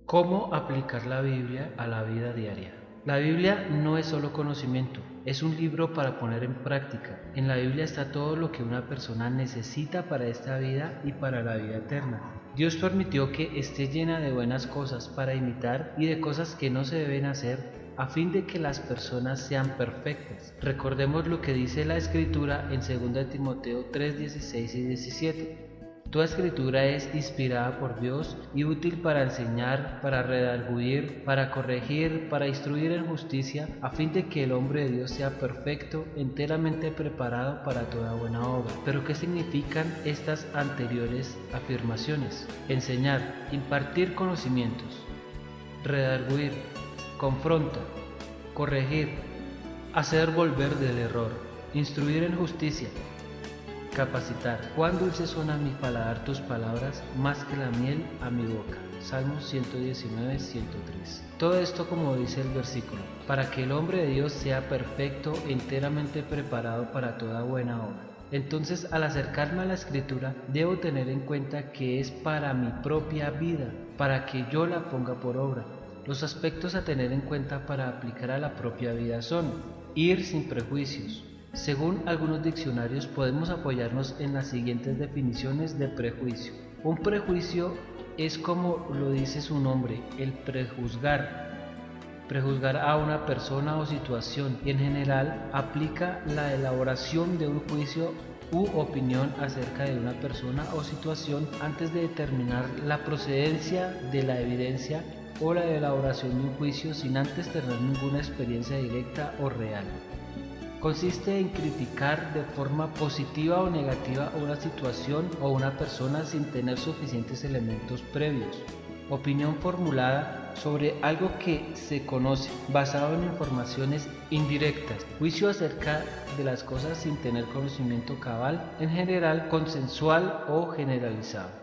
¿Cómo aplicar la Biblia a la vida diaria? La Biblia no es solo conocimiento, es un libro para poner en práctica. En la Biblia está todo lo que una persona necesita para esta vida y para la vida eterna. Dios permitió que esté llena de buenas cosas para imitar y de cosas que no se deben hacer a fin de que las personas sean perfectas. Recordemos lo que dice la Escritura en 2 Timoteo 3, 16 y 17. Toda escritura es inspirada por Dios y útil para enseñar, para redarguir, para corregir, para instruir en justicia, a fin de que el hombre de Dios sea perfecto, enteramente preparado para toda buena obra. ¿Pero qué significan estas anteriores afirmaciones? Enseñar, impartir conocimientos, redarguir, confronta, corregir, hacer volver del error, instruir en justicia, capacitar. Cuán dulces son a mi paladar tus palabras, más que la miel a mi boca. Salmos 119, 103. Todo esto, como dice el versículo, para que el hombre de Dios sea perfecto, enteramente preparado para toda buena obra. Entonces, al acercarme a la Escritura, debo tener en cuenta que es para mi propia vida, para que yo la ponga por obra. Los aspectos a tener en cuenta para aplicar a la propia vida son: ir sin prejuicios. Según algunos diccionarios, podemos apoyarnos en las siguientes definiciones de prejuicio. Un prejuicio es, como lo dice su nombre, el prejuzgar. Prejuzgar a una persona o situación, y en general aplica la elaboración de un juicio u opinión acerca de una persona o situación antes de determinar la procedencia de la evidencia o la elaboración de un juicio sin antes tener ninguna experiencia directa o real. Consiste en criticar de forma positiva o negativa una situación o una persona sin tener suficientes elementos previos. Opinión formulada sobre algo que se conoce, basado en informaciones indirectas. Juicio acerca de las cosas sin tener conocimiento cabal, en general consensual o generalizado.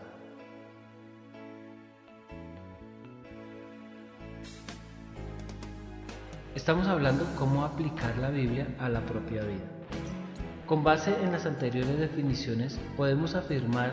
Estamos hablando cómo aplicar la Biblia a la propia vida. Con base en las anteriores definiciones, podemos afirmar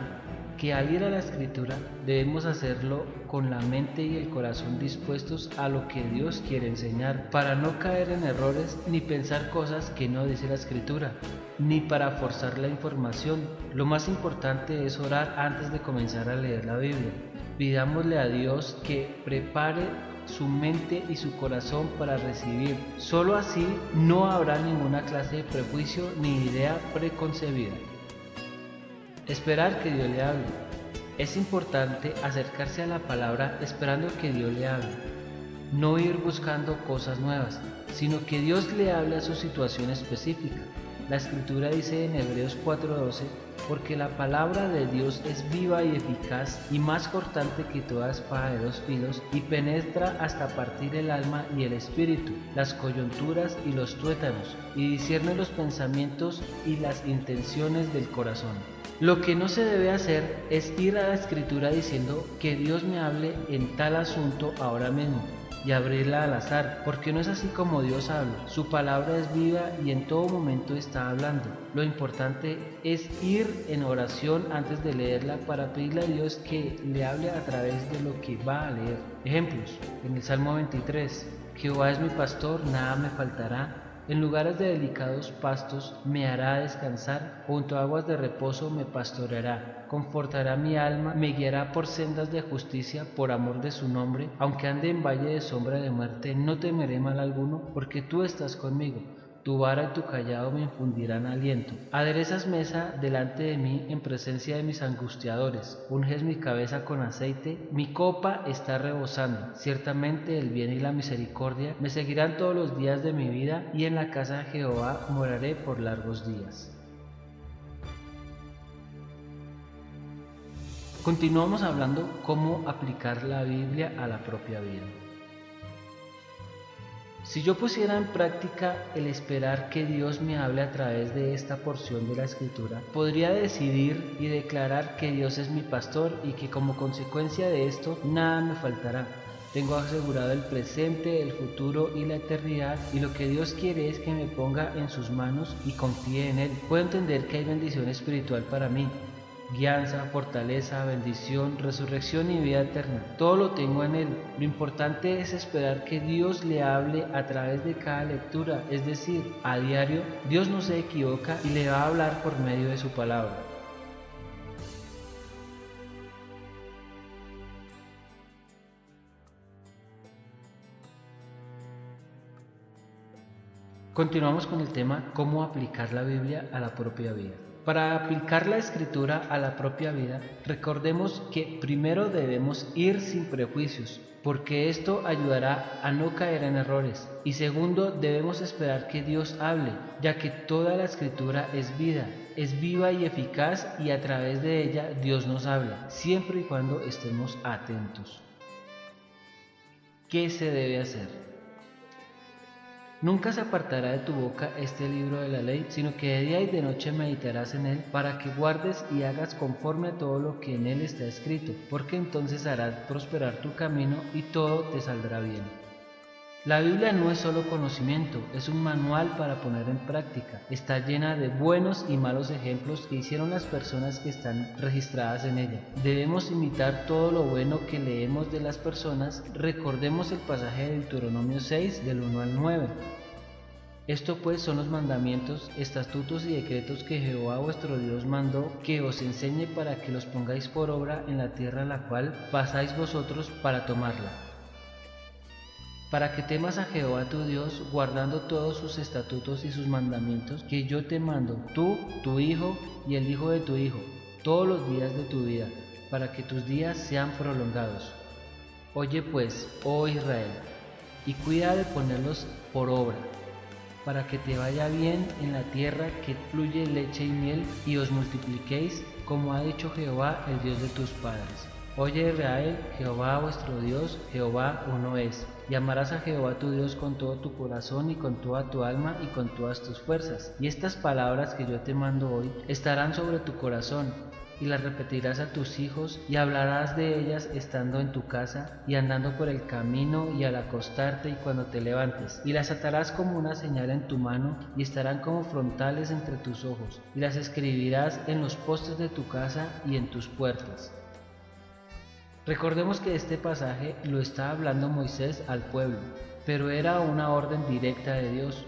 que al ir a la Escritura debemos hacerlo con la mente y el corazón dispuestos a lo que Dios quiere enseñar, para no caer en errores ni pensar cosas que no dice la Escritura, ni para forzar la información. Lo más importante es orar antes de comenzar a leer la Biblia. Pidámosle a Dios que prepare su mente y su corazón para recibir. Solo así no habrá ninguna clase de prejuicio ni idea preconcebida. Esperar que Dios le hable. Es importante acercarse a la palabra esperando que Dios le hable. No ir buscando cosas nuevas, sino que Dios le hable a su situación específica. La Escritura dice en Hebreos 4:12, porque la palabra de Dios es viva y eficaz y más cortante que toda espada de 2 filos y penetra hasta partir el alma y el espíritu, las coyunturas y los tuétanos, y discierne los pensamientos y las intenciones del corazón. Lo que no se debe hacer es ir a la Escritura diciendo que Dios me hable en tal asunto ahora mismo y abrirla al azar, porque no es así como Dios habla. Su palabra es viva y en todo momento está hablando. Lo importante es ir en oración antes de leerla para pedirle a Dios que le hable a través de lo que va a leer. Ejemplos: en el Salmo 23, Jehová es mi pastor, nada me faltará. En lugares de delicados pastos me hará descansar, junto a aguas de reposo me pastoreará, confortará mi alma, me guiará por sendas de justicia por amor de su nombre. Aunque ande en valle de sombra de muerte, no temeré mal alguno, porque tú estás conmigo. Tu vara y tu cayado me infundirán aliento. Aderezas mesa delante de mí en presencia de mis angustiadores. Unges mi cabeza con aceite, mi copa está rebosando. Ciertamente el bien y la misericordia me seguirán todos los días de mi vida, y en la casa de Jehová moraré por largos días. Continuamos hablando cómo aplicar la Biblia a la propia vida. Si yo pusiera en práctica el esperar que Dios me hable a través de esta porción de la Escritura, podría decidir y declarar que Dios es mi pastor y que como consecuencia de esto nada me faltará. Tengo asegurado el presente, el futuro y la eternidad, y lo que Dios quiere es que me ponga en sus manos y confíe en Él. Puedo entender que hay bendición espiritual para mí. Guianza, fortaleza, bendición, resurrección y vida eterna. Todo lo tengo en Él. Lo importante es esperar que Dios le hable a través de cada lectura, es decir, a diario. Dios no se equivoca y le va a hablar por medio de su palabra. Continuamos con el tema cómo aplicar la Biblia a la propia vida. Para aplicar la Escritura a la propia vida, recordemos que primero debemos ir sin prejuicios, porque esto ayudará a no caer en errores. Y segundo, debemos esperar que Dios hable, ya que toda la Escritura es vida, es viva y eficaz, y a través de ella Dios nos habla, siempre y cuando estemos atentos. ¿Qué se debe hacer? Nunca se apartará de tu boca este libro de la ley, sino que de día y de noche meditarás en él, para que guardes y hagas conforme a todo lo que en él está escrito, porque entonces harás prosperar tu camino y todo te saldrá bien. La Biblia no es solo conocimiento, es un manual para poner en práctica. Está llena de buenos y malos ejemplos que hicieron las personas que están registradas en ella. Debemos imitar todo lo bueno que leemos de las personas. Recordemos el pasaje de Deuteronomio 6, del 1 al 9. Esto pues son los mandamientos, estatutos y decretos que Jehová vuestro Dios mandó que os enseñe para que los pongáis por obra en la tierra a la cual pasáis vosotros para tomarla. Para que temas a Jehová tu Dios, guardando todos sus estatutos y sus mandamientos, que yo te mando, tú, tu hijo y el hijo de tu hijo, todos los días de tu vida, para que tus días sean prolongados. Oye pues, oh Israel, y cuida de ponerlos por obra, para que te vaya bien en la tierra que fluye leche y miel, y os multipliquéis, como ha dicho Jehová, el Dios de tus padres. Oye Israel, Jehová vuestro Dios, Jehová uno es. Y amarás a Jehová tu Dios con todo tu corazón y con toda tu alma y con todas tus fuerzas. Y estas palabras que yo te mando hoy estarán sobre tu corazón, y las repetirás a tus hijos, y hablarás de ellas estando en tu casa, y andando por el camino, y al acostarte, y cuando te levantes. Y las atarás como una señal en tu mano, y estarán como frontales entre tus ojos, y las escribirás en los postes de tu casa y en tus puertas. Recordemos que este pasaje lo está hablando Moisés al pueblo, pero era una orden directa de Dios.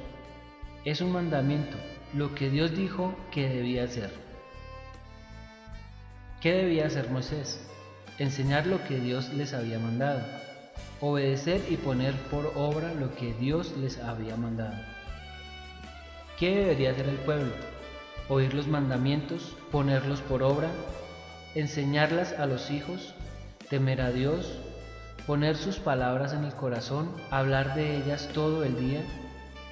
Es un mandamiento, lo que Dios dijo que debía hacer. ¿Qué debía hacer Moisés? Enseñar lo que Dios les había mandado, obedecer y poner por obra lo que Dios les había mandado. ¿Qué debería hacer el pueblo? Oír los mandamientos, ponerlos por obra, enseñarlas a los hijos, temer a Dios, poner sus palabras en el corazón, hablar de ellas todo el día,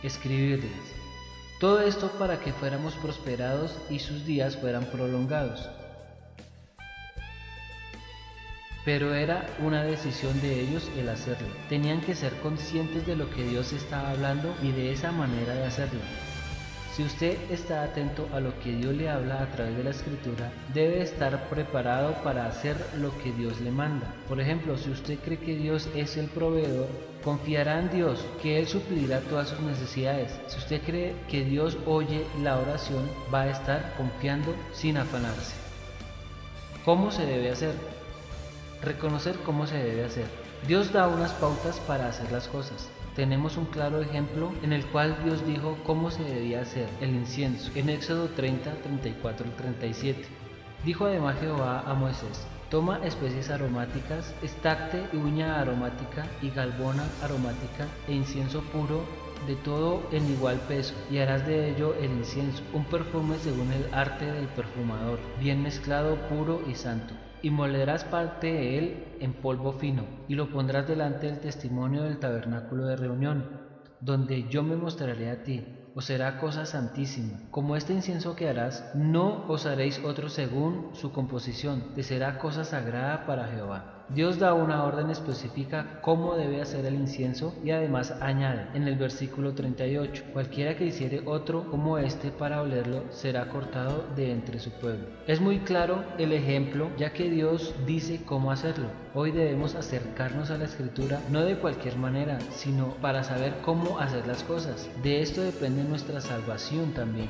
escribirlas. Todo esto para que fuéramos prosperados y sus días fueran prolongados. Pero era una decisión de ellos el hacerlo. Tenían que ser conscientes de lo que Dios estaba hablando y de esa manera de hacerlo. Si usted está atento a lo que Dios le habla a través de la Escritura, debe estar preparado para hacer lo que Dios le manda. Por ejemplo, si usted cree que Dios es el proveedor, confiará en Dios, que Él suplirá todas sus necesidades. Si usted cree que Dios oye la oración, va a estar confiando sin afanarse. ¿Cómo se debe hacer? Reconocer cómo se debe hacer. Dios da unas pautas para hacer las cosas. Tenemos un claro ejemplo en el cual Dios dijo cómo se debía hacer el incienso, en Éxodo 30, 34 y 37. Dijo además Jehová a Moisés: toma especies aromáticas, estacte y uña aromática y galbona aromática e incienso puro, de todo en igual peso, y harás de ello el incienso, un perfume según el arte del perfumador, bien mezclado, puro y santo. Y molerás parte de él en polvo fino, y lo pondrás delante del testimonio del tabernáculo de reunión, donde yo me mostraré a ti. Os será cosa santísima. Como este incienso que harás, no os haréis otro según su composición, te será cosa sagrada para Jehová. Dios da una orden específica cómo debe hacer el incienso y además añade en el versículo 38, cualquiera que hiciere otro como este para olerlo será cortado de entre su pueblo. Es muy claro el ejemplo, ya que Dios dice cómo hacerlo. Hoy debemos acercarnos a la Escritura no de cualquier manera, sino para saber cómo hacer las cosas. De esto depende nuestra salvación también.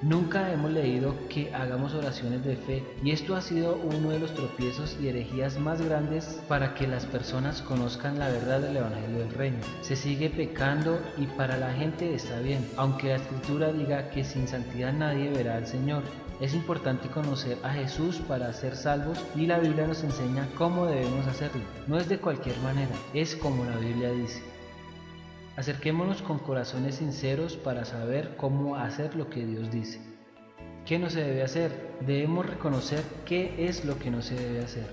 Nunca hemos leído que hagamos oraciones de fe y esto ha sido uno de los tropiezos y herejías más grandes para que las personas conozcan la verdad del Evangelio del Reino. Se sigue pecando y para la gente está bien, aunque la Escritura diga que sin santidad nadie verá al Señor. Es importante conocer a Jesús para ser salvos y la Biblia nos enseña cómo debemos hacerlo. No es de cualquier manera, es como la Biblia dice. Acerquémonos con corazones sinceros para saber cómo hacer lo que Dios dice. ¿Qué no se debe hacer? Debemos reconocer qué es lo que no se debe hacer.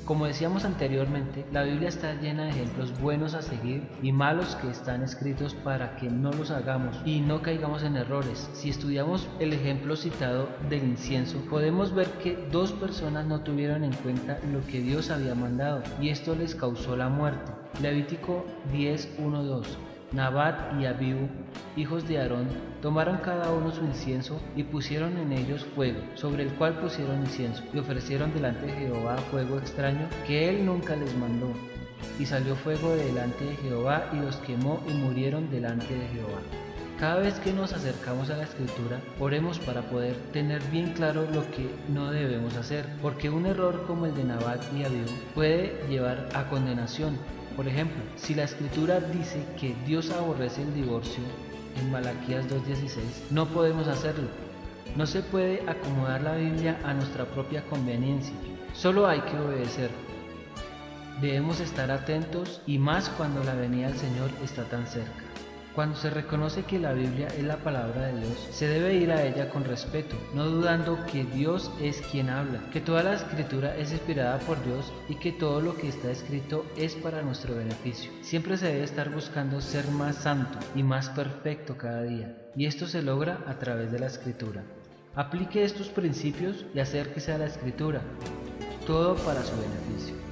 Como decíamos anteriormente, la Biblia está llena de ejemplos buenos a seguir y malos que están escritos para que no los hagamos y no caigamos en errores. Si estudiamos el ejemplo citado del incienso, podemos ver que dos personas no tuvieron en cuenta lo que Dios había mandado y esto les causó la muerte. Levítico 10:1-2. Nabat y Abiú, hijos de Aarón, tomaron cada uno su incienso y pusieron en ellos fuego, sobre el cual pusieron incienso, y ofrecieron delante de Jehová fuego extraño que él nunca les mandó. Y salió fuego de delante de Jehová y los quemó y murieron delante de Jehová. Cada vez que nos acercamos a la Escritura, oremos para poder tener bien claro lo que no debemos hacer, porque un error como el de Nabat y Abiú puede llevar a condenación. Por ejemplo, si la Escritura dice que Dios aborrece el divorcio, en Malaquías 2:16, no podemos hacerlo. No se puede acomodar la Biblia a nuestra propia conveniencia, solo hay que obedecer. Debemos estar atentos y más cuando la venida del Señor está tan cerca. Cuando se reconoce que la Biblia es la palabra de Dios, se debe ir a ella con respeto, no dudando que Dios es quien habla, que toda la Escritura es inspirada por Dios y que todo lo que está escrito es para nuestro beneficio. Siempre se debe estar buscando ser más santo y más perfecto cada día, y esto se logra a través de la Escritura. Aplique estos principios y acérquese a la Escritura, todo para su beneficio.